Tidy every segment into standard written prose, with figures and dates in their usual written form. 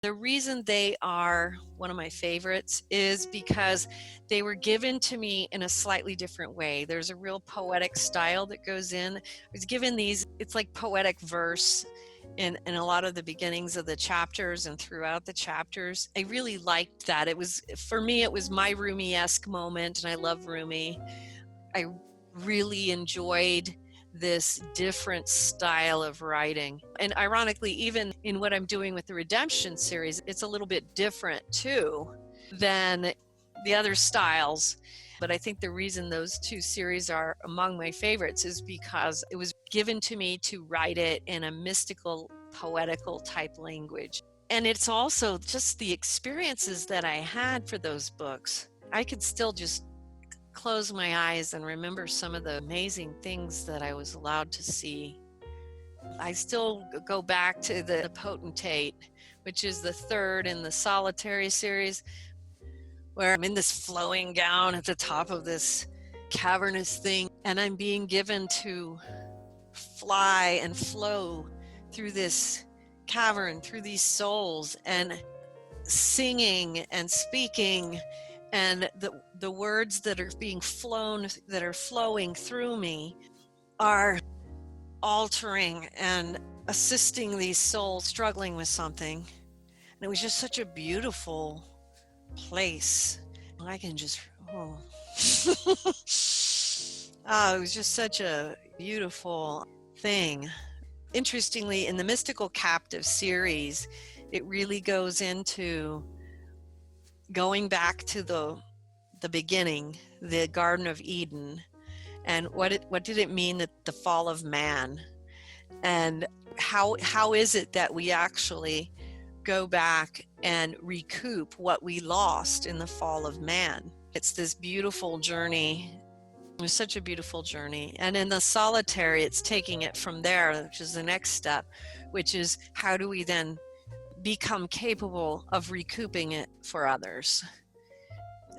The reason they are one of my favorites is because they were given to me in a slightly different way. There's a real poetic style that goes in. I was given these, it's like poetic verse in a lot of the beginnings of the chapters and throughout the chapters. I really liked that. It was, for me, it was my Rumi-esque moment, and I love Rumi. I really enjoyed this different style of writing. And ironically, even in what I'm doing with the Redemption series, it's a little bit different too than the other styles. But I think the reason those two series are among my favorites is because it was given to me to write it in a mystical, poetical type language. And it's also just the experiences that I had for those books. I could still just close my eyes and remember some of the amazing things that I was allowed to see. I still go back to the Potentate, which is the third in the Solitary series, where I'm in this flowing gown at the top of this cavernous thing, and I'm being given to fly and flow through this cavern, through these souls, and singing and speaking, and the words that are being flown, that are flowing through me, are altering and assisting these souls struggling with something. And it was just such a beautiful place. I can just, oh. Oh, it was just such a beautiful thing. Interestingly, in the Mystical Captive series, it really goes into going back to the beginning, the Garden of Eden, and what did it mean that the fall of man, and how is it that we actually go back and recoup what we lost in the fall of man. It's this beautiful journey. It was such a beautiful journey. And in the Solitary, it's taking it from there, which is the next step, which is how do we then become capable of recouping it for others,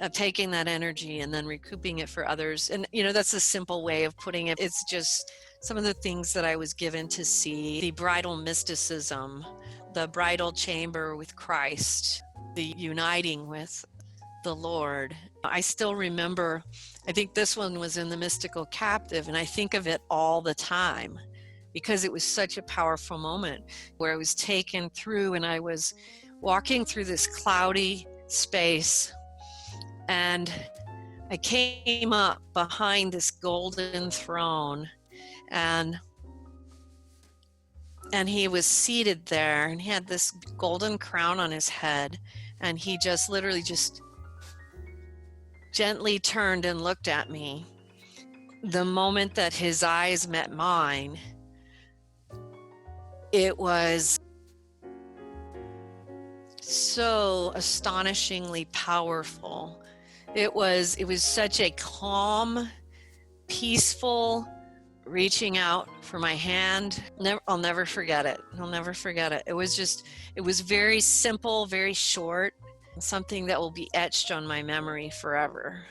of taking that energy and then recouping it for others. And, that's a simple way of putting it. It's just some of the things that I was given to see: the bridal mysticism, the bridal chamber with Christ, the uniting with the Lord. I still remember, I think this one was in the Mystical Captive, and I think of it all the time because it was such a powerful moment where I was taken through, and I was walking through this cloudy space, and I came up behind this golden throne, and he was seated there, and he had this golden crown on his head, and he just literally just gently turned and looked at me. The moment that his eyes met mine, it was so astonishingly powerful. It was such a calm, peaceful reaching out for my hand. I'll never forget it. I'll never forget it. It was very simple, very short, something that will be etched on my memory forever.